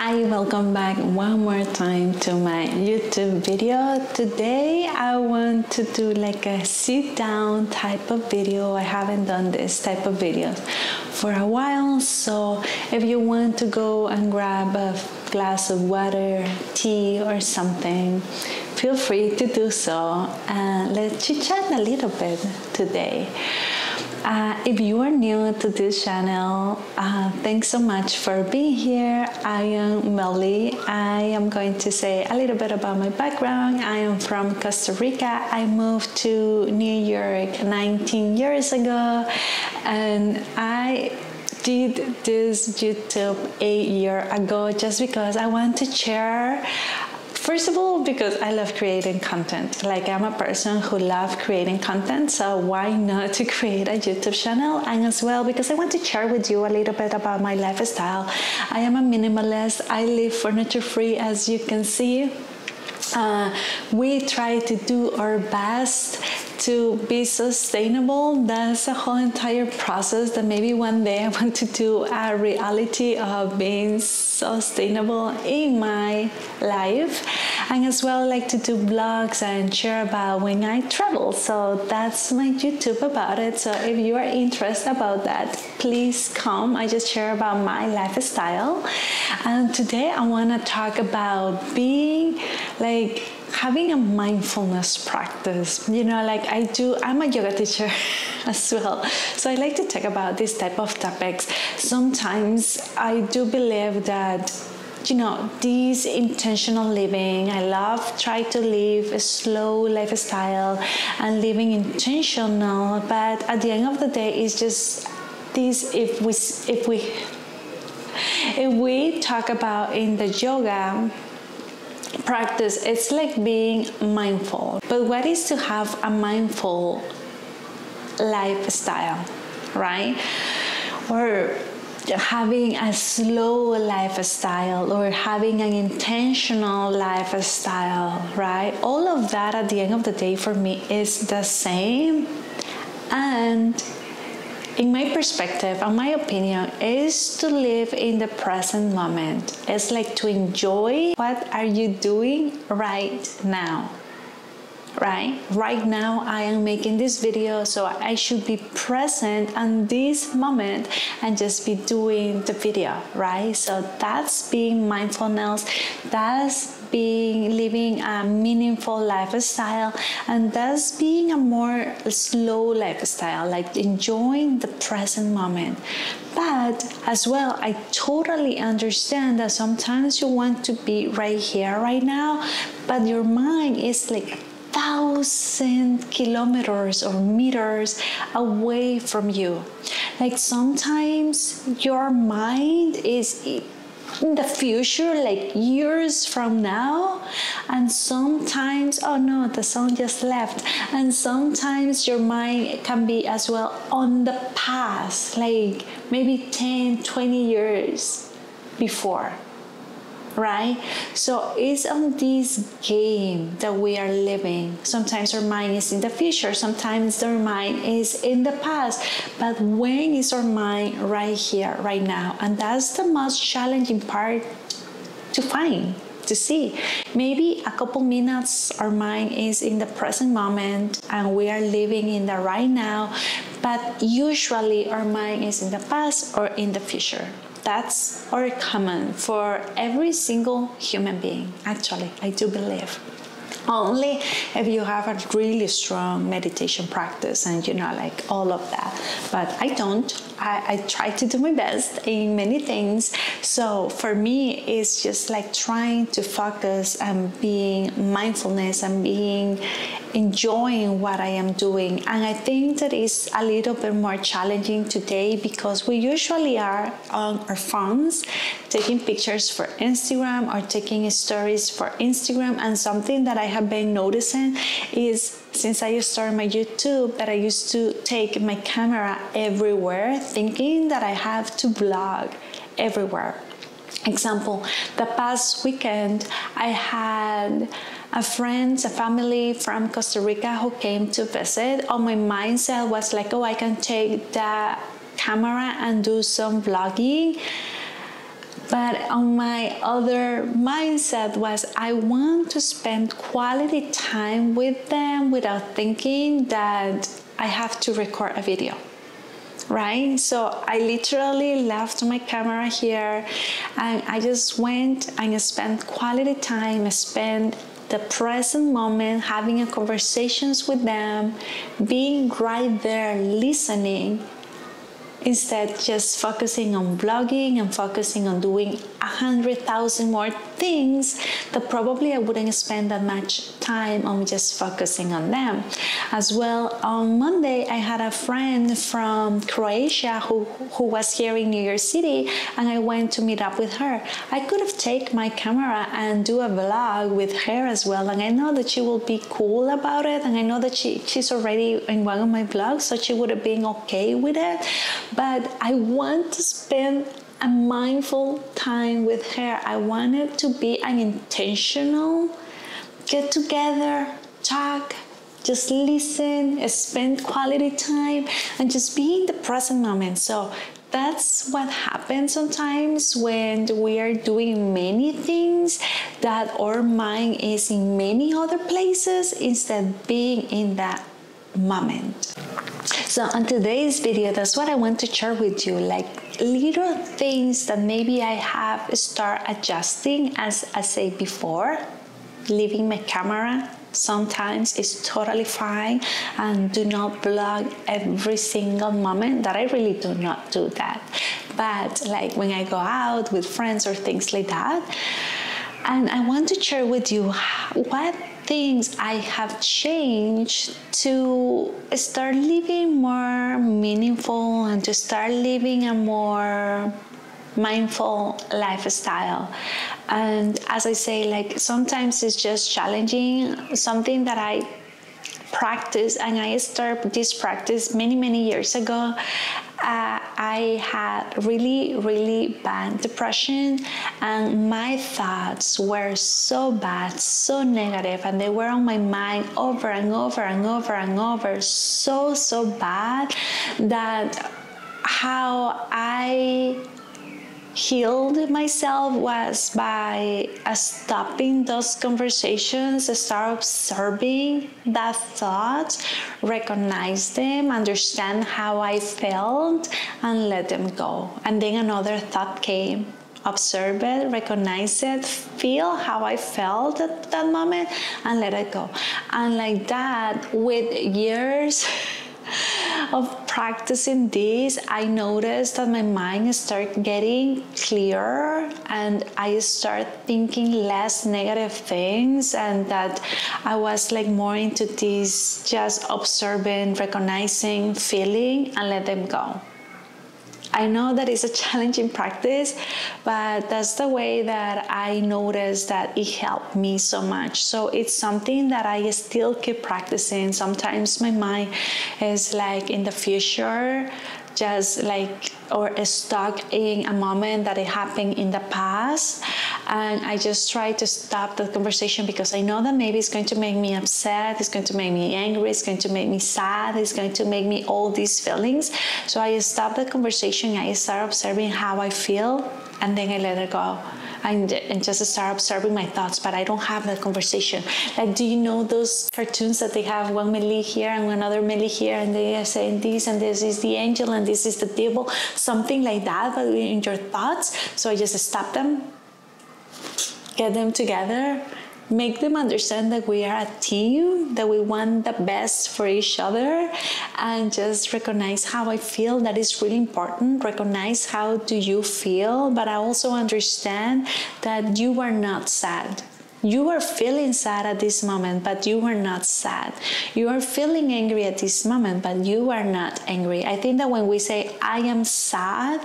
Hi, welcome back one more time to my YouTube video. Today I want to do like a sit down type of video. I haven't done this type of videos for a while, so if you want to go and grab a glass of water, tea or something, feel free to do so, and let's chit chat a little bit today. If you are new to this channel, thanks so much for being here. I am Meli. I am going to say a little bit about my background. I am from Costa Rica. I moved to New York 19 years ago, and I did this YouTube 8 years ago just because I want to share. First of all, because I love creating content. Like, I'm a person who loves creating content, so why not to create a YouTube channel? And as well, because I want to share with you a little bit about my lifestyle. I am a minimalist. I live furniture free, as you can see. We try to do our best to be sustainable. That's a whole entire process that maybe one day I want to do a reality of being sustainable in my life. And as well, I like to do vlogs and share about when I travel. So that's my YouTube about it. So if you are interested about that, please come. I just share about my lifestyle. And today I want to talk about being like having a mindfulness practice. You know, like I'm a yoga teacher as well. So I like to talk about this type of topics. Sometimes I do believe that, you know, this intentional living, I love try to live a slow lifestyle and living intentional, but at the end of the day, it's just this, if we talk about in the yoga practice, it's like being mindful. But what is to have a mindful lifestyle, right? Or having a slow lifestyle, or having an intentional lifestyle, right? All of that at the end of the day for me is the same. And in my perspective, and my opinion, is to live in the present moment. It's like to enjoy what are you doing right now. Right now I am making this video, so I should be present in this moment and just be doing the video, right? So that's being mindfulness, that's being living a meaningful lifestyle, and that's being a more slow lifestyle, like enjoying the present moment. But as well, I totally understand that sometimes you want to be right here, right now, but your mind is like 1,000 kilometers or meters away from you. Like sometimes your mind is in the future, like years from now, and sometimes, oh no, the sun just left, and sometimes your mind can be as well on the past, like maybe 10-20 years before. Right? So it's on this game that we are living. Sometimes our mind is in the future, sometimes our mind is in the past, but when is our mind right here, right now? And that's the most challenging part to find, to see. Maybe a couple minutes our mind is in the present moment and we are living in the right now, but usually our mind is in the past or in the future. That's our common for every single human being. Actually, I do believe. Only if you have a really strong meditation practice and, you know, like all of that. But I don't. I try to do my best in many things. So for me, it's just like trying to focus and being mindfulness and enjoying what I am doing. And I think that is a little bit more challenging today because we usually are on our phones taking pictures for Instagram or taking stories for Instagram. And something that I have been noticing is, since I started my YouTube, that I used to take my camera everywhere, thinking that I have to vlog everywhere. Example, the past weekend I had a family from Costa Rica who came to visit. Oh, my mindset was like, oh, I can take the camera and do some vlogging. But on my other mindset was I want to spend quality time with them without thinking that I have to record a video. Right? So I literally left my camera here and I just went and spent quality time, spent the present moment having a conversations with them, being right there listening, instead just focusing on blogging and focusing on doing 100,000 more things that probably I wouldn't spend that much time on just focusing on them. As well, on Monday I had a friend from Croatia who was here in New York City, and I went to meet up with her. I could have taken my camera and do a vlog with her as well, and I know that she will be cool about it, and I know that she's already in one of my vlogs, so she would have been okay with it. But I want to spend a mindful time with her. I want it to be an intentional get together, talk, just listen, spend quality time, and just be in the present moment. So that's what happens sometimes when we are doing many things, that our mind is in many other places instead of being in that moment. So on today's video, that's what I want to share with you, like little things that maybe I have start adjusting. As I said before, leaving my camera sometimes is totally fine, and do not vlog every single moment. That I really do not do that. But like when I go out with friends or things like that, and I want to share with you what things I have changed to start living more meaningful and to start living a more mindful lifestyle. And as I say, like sometimes it's just challenging, something that I practice, and I started this practice many years ago. I had really bad depression, and my thoughts were so bad, so negative, and they were on my mind over and over, so bad, that how I healed myself was by stopping those conversations, start observing that thought, recognize them, understand how I felt, and let them go. And then another thought came. Observe it, recognize it, feel how I felt at that moment, and let it go. And like that, with years of practicing this, I noticed that my mind started getting clearer, and I started thinking less negative things, and that I was like more into this just observing, recognizing, feeling, and let them go. I know that it's a challenging practice, but that's the way that I noticed that it helped me so much. So it's something that I still keep practicing. Sometimes my mind is like in the future, just like, or stuck in a moment that it happened in the past, and I just try to stop the conversation because I know that maybe it's going to make me upset, it's going to make me angry, it's going to make me sad, it's going to make me all these feelings. So I stop the conversation, I start observing how I feel, and then I let it go. And just start observing my thoughts, but I don't have that conversation. Like, do you know those cartoons that they have one Meli here and one other Meli here, and they are saying this, and this is the angel and this is the devil, something like that, but in your thoughts. So I just stop them, get them together, make them understand that we are a team, that we want the best for each other, and just recognize how I feel. That is really important. Recognize how do you feel, but I also understand that you are not sad. You are feeling sad at this moment, but you are not sad. You are feeling angry at this moment, but you are not angry. I think that when we say, I am sad,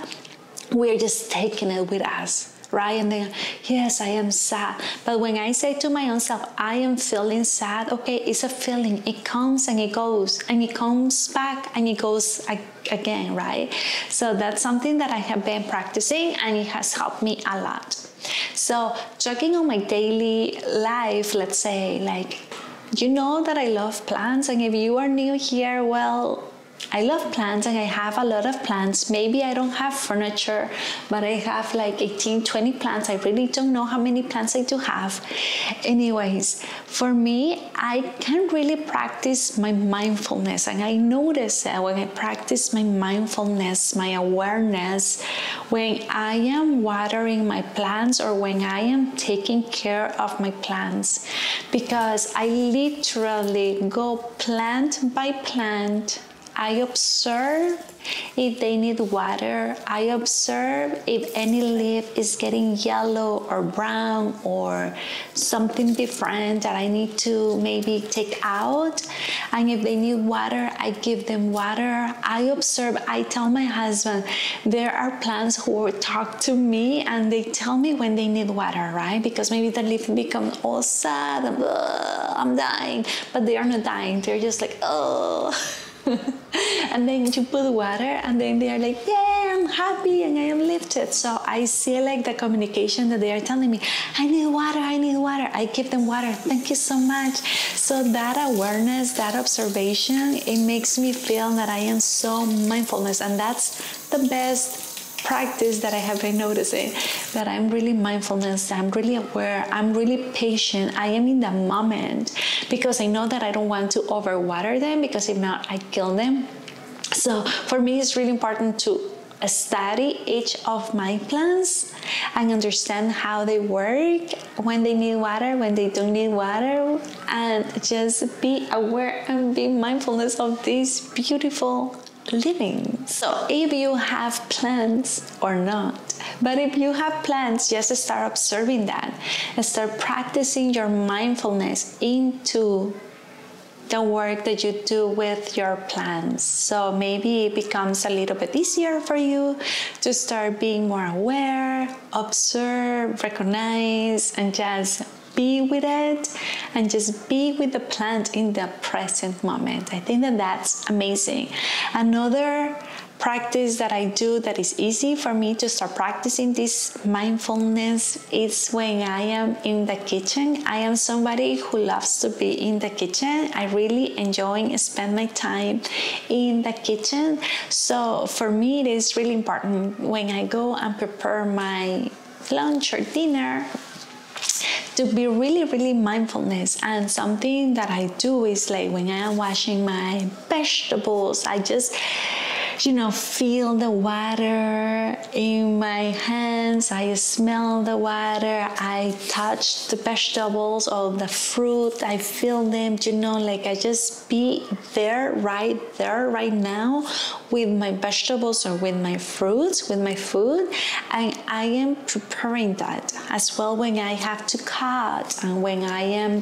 we're just taking it with us. Right? And then, yes, I am sad. But when I say to my own self, I am feeling sad, okay, it's a feeling. It comes and it goes, and it comes back and it goes again, right? So that's something that I have been practicing, and it has helped me a lot. So talking on my daily life, let's say, like, you know that I love plants, and if you are new here, well, I love plants and I have a lot of plants. Maybe I don't have furniture, but I have like 18, 20 plants. I really don't know how many plants I do have. Anyways, for me, I can really practice my mindfulness. And I notice that when I practice my mindfulness, my awareness, when I am watering my plants or when I am taking care of my plants, because I literally go plant by plant. I observe if they need water. I observe if any leaf is getting yellow or brown or something different that I need to maybe take out. And if they need water, I give them water. I observe. I tell my husband, there are plants who will talk to me and they tell me when they need water, right? Because maybe the leaf becomes all sad and I'm dying, but they are not dying. They're just like, oh. And then you put water and then they are like, yeah, I'm happy and I am lifted. So I see like the communication that they are telling me, I need water, I need water. I give them water. Thank you so much. So that awareness, that observation, it makes me feel that I am so mindfulness. And that's the best practice that I have been noticing, that I'm really mindfulness, I'm really aware, I'm really patient, I am in the moment, because I know that I don't want to overwater them, because if not, I kill them. So for me, it's really important to study each of my plants and understand how they work, when they need water, when they don't need water, and just be aware and be mindfulness of this beautiful living. So if you have plants or not, but if you have plants, just start observing that and start practicing your mindfulness into the work that you do with your plants. So maybe it becomes a little bit easier for you to start being more aware, observe, recognize, and just be with it, and just be with the plant in the present moment. I think that that's amazing. Another practice that I do that is easy for me to start practicing this mindfulness is when I am in the kitchen. I am somebody who loves to be in the kitchen. I really enjoy spend my time in the kitchen. So for me, it is really important when I go and prepare my lunch or dinner to be really mindfulness. And something that I do is like when I am washing my vegetables, I just feel the water in my hands. I smell the water. I touch the vegetables or the fruit. I feel them, like I just be there right now with my vegetables or with my fruits, with my food. And I am preparing that as well when I have to cut and when I am,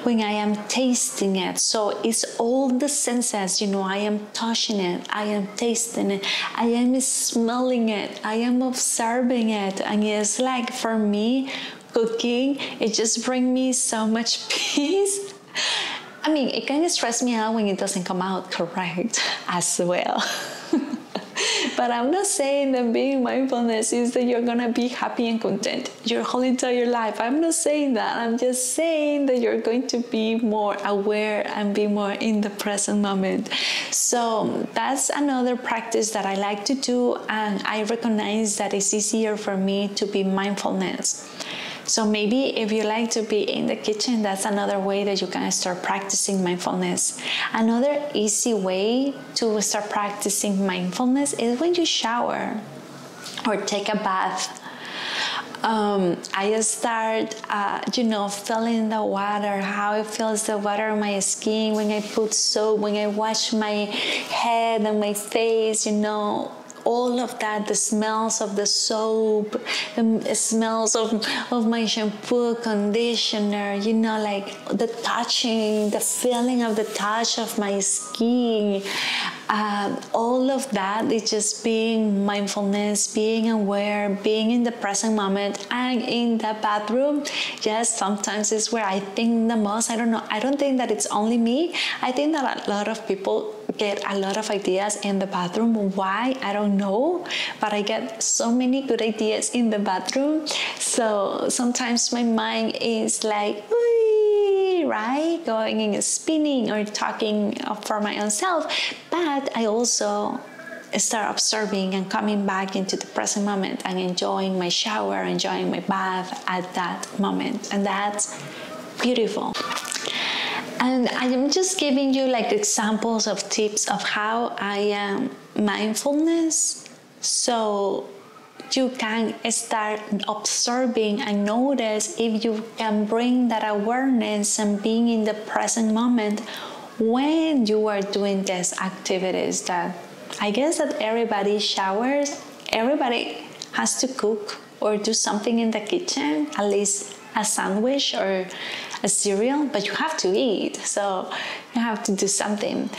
when I am tasting it. So it's all the senses, I am touching it. I am tasting it, I am smelling it, I am observing it. And it's like, for me, cooking, it just brings me so much peace. I mean, it can stress me out when it doesn't come out correct as well. But I'm not saying that being mindfulness is that you're gonna be happy and content your whole entire life. I'm not saying that. I'm just saying that you're going to be more aware and be more in the present moment. So that's another practice that I like to do, and I recognize that it's easier for me to be mindfulness. So maybe if you like to be in the kitchen, that's another way that you can start practicing mindfulness. Another easy way to start practicing mindfulness is when you shower or take a bath. I start, feeling the water, how it feels the water on my skin when I put soap, when I wash my head and my face, all of that, the smells of the soap, the smells of my shampoo, conditioner, like the touching, the feeling of the touch of my skin. All of that is just being mindfulness, being aware, being in the present moment. And in the bathroom, yes, sometimes it's where I think the most. I don't know. I don't think that it's only me. I think that a lot of people get a lot of ideas in the bathroom. Why? I don't know. But I get so many good ideas in the bathroom. So sometimes my mind is like, right? Going and spinning or talking for my own self. But I also start observing and coming back into the present moment and enjoying my shower, enjoying my bath at that moment. And that's beautiful. And I am just giving you like examples of tips of how I am mindfulness, so you can start observing and notice if you can bring that awareness and being in the present moment when you are doing these activities. That I guess that everybody showers, everybody has to cook or do something in the kitchen, at least a sandwich or a cereal, but you have to eat, so you have to do something.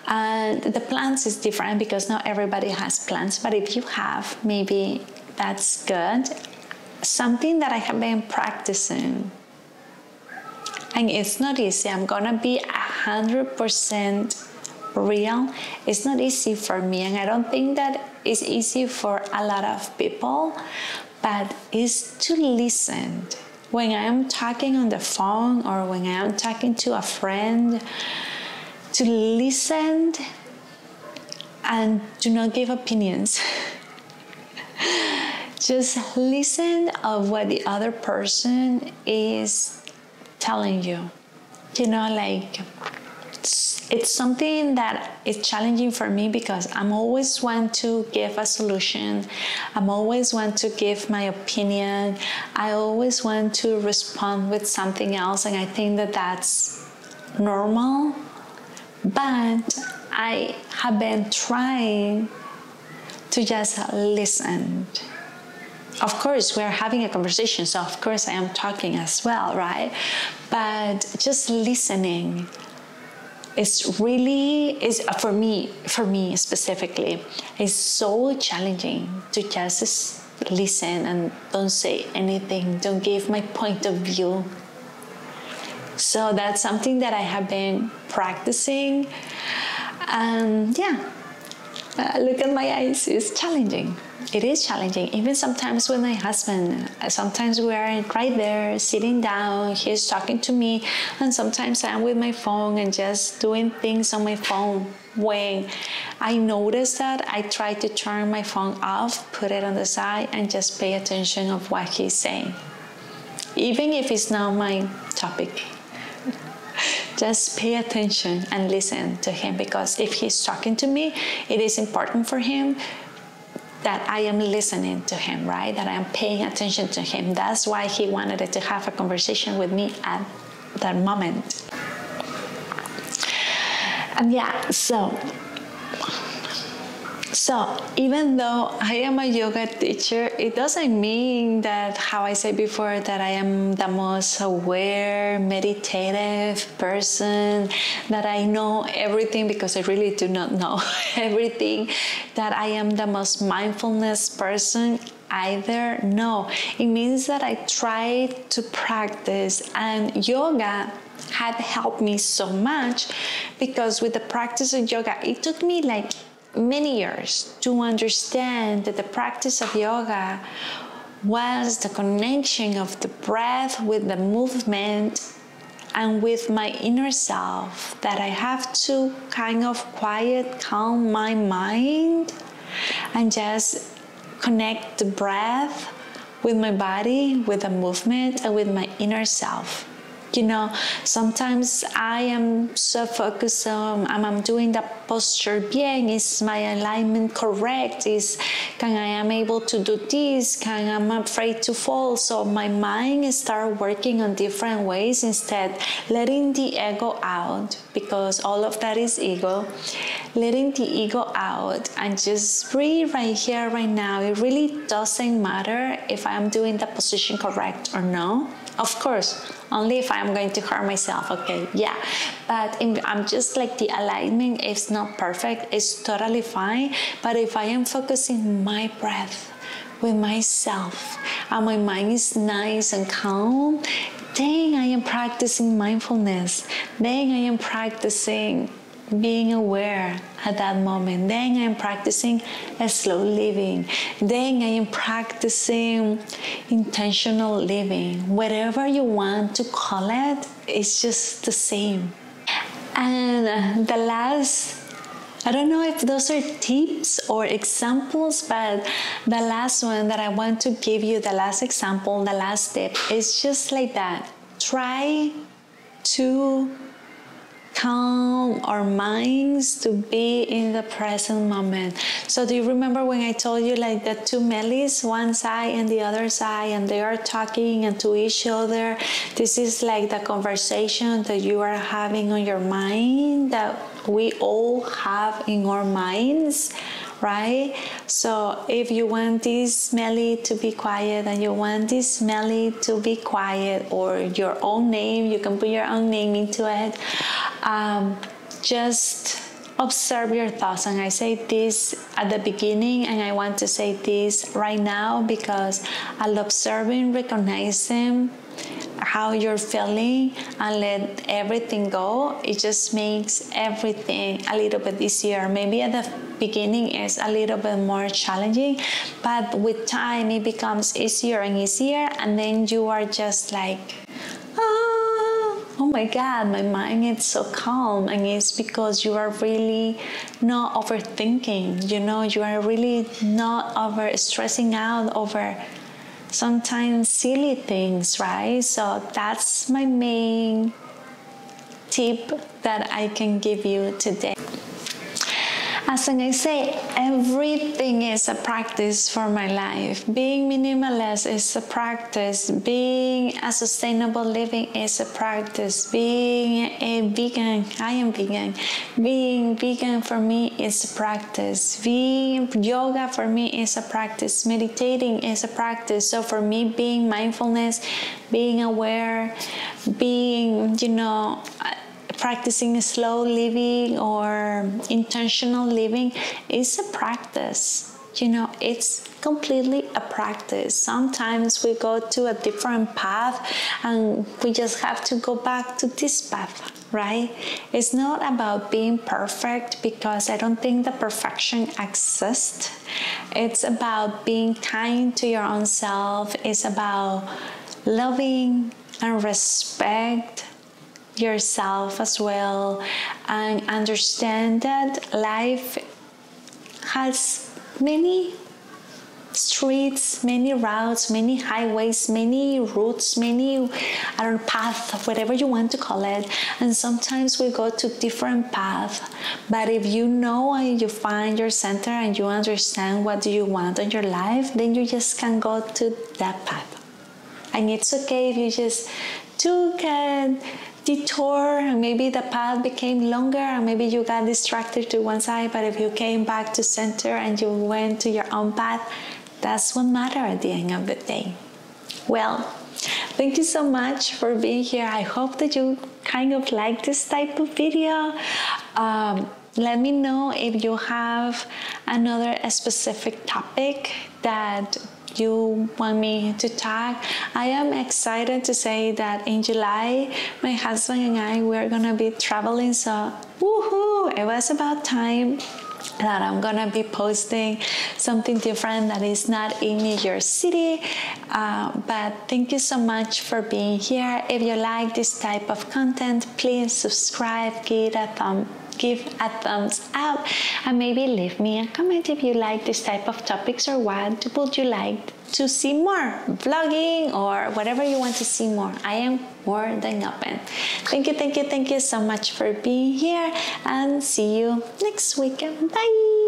And the plants is different because not everybody has plants, but if you have, maybe that's good. Something that I have been practicing, and it's not easy, I'm gonna be 100% real, it's not easy for me, and I don't think that it's easy for a lot of people, but it's to listen. When I am talking on the phone or when I am talking to a friend, to listen and do not give opinions. Just listen of what the other person is telling you. You know, like it's something that is challenging for me because I'm always want to give a solution. I'm always want to give my opinion. I always want to respond with something else, and I think that that's normal. But I have been trying to just listen. Of course, we're having a conversation, so of course I am talking as well, right? But just listening is for me specifically, is so challenging to just listen and don't say anything, don't give my point of view. So that's something that I have been practicing, and look at my eyes, it's challenging. It is challenging, even sometimes with my husband. Sometimes we are right there sitting down, he's talking to me, and sometimes I'm with my phone and just doing things on my phone. When I notice that, I try to turn my phone off, put it on the side, and just pay attention of what he's saying, even if it's not my topic. Just pay attention and listen to him, because if he's talking to me, it is important for him that I am listening to him, right? That I am paying attention to him. That's why he wanted to have a conversation with me at that moment. And so even though I am a yoga teacher, it doesn't mean that, how I said before, that I am the most aware, meditative person, that I know everything, because I really do not know everything, that I am the most mindfulness person either. No, it means that I try to practice, and yoga had helped me so much, because with the practice of yoga, it took me like many years to understand that the practice of yoga was the connection of the breath with the movement and with my inner self, that I have to kind of calm my mind and just connect the breath with my body, with the movement, and with my inner self. You know, sometimes I am so focused on, I'm doing the posture bien, is my alignment correct, can I am able to do this, I'm afraid to fall. So my mind start working on different ways, instead letting the ego out, because all of that is ego, letting the ego out and just breathe right here, right now. It really doesn't matter if I'm doing the position correct or no. Of course, only if I'm going to hurt myself, okay, yeah. But I'm just like, the alignment is not perfect, it's totally fine. But if I am focusing my breath with myself, and my mind is nice and calm, then I am practicing mindfulness. Then I am practicing being aware at that moment. Then I'm practicing a slow living. Then I am practicing intentional living. Whatever you want to call it, it's just the same. And the last, I don't know if those are tips or examples, but the last one that I want to give you, the last example, the last tip, is just like that. Try to calm our minds to be in the present moment. So do you remember when I told you like the two Melis, one side and the other side, and they are talking and to each other? This is like the conversation that you are having on your mind, that we all have in our minds, right? So if you want this Meli to be quiet and you want this Meli to be quiet, or your own name, you can put your own name into it. Just observe your thoughts. And I say this at the beginning, and I want to say this right now, because I'll observing, recognize them, how you're feeling, and let everything go. It just makes everything a little bit easier. Maybe at the beginning it's a little bit more challenging, but with time it becomes easier and easier, and then you are just like, oh my God, my mind is so calm. And it's because you are really not overthinking, you are really not over stressing out over sometimes silly things, right? So that's my main tip that I can give you today. As I say, everything is a practice for my life. Being minimalist is a practice. Being a sustainable living is a practice. Being a vegan, I am vegan. Being vegan for me is a practice. Being yoga for me is a practice. Meditating is a practice. So for me, being mindfulness, being aware, being, practicing slow living or intentional living is a practice. It's completely a practice. Sometimes we go to a different path and we just have to go back to this path, right? It's not about being perfect, because I don't think that perfection exists. It's about being kind to your own self. It's about loving and respect yourself as well, and understand that life has many streets, many routes, many highways, many routes, many paths, whatever you want to call it. And sometimes we go to different paths, but if you know and you find your center and you understand what do you want in your life, then you just can go to that path. And it's okay if you just took a detour and maybe the path became longer and maybe you got distracted to one side, but if you came back to center and you went to your own path, that's what matters at the end of the day. Well, thank you so much for being here. I hope that you kind of like this type of video. Let me know if you have another specific topic that you want me to talk. I am excited to say that in July, my husband and I, we're gonna be traveling, so woohoo! It was about time that I'm gonna be posting something different that is not in New York City. But thank you so much for being here. If you like this type of content, please subscribe, give a thumbs up, and maybe leave me a comment if you like this type of topics, or what would you like to see more, vlogging or whatever you want to see more. I am more than open. Thank you so much for being here, and see you next week. Bye.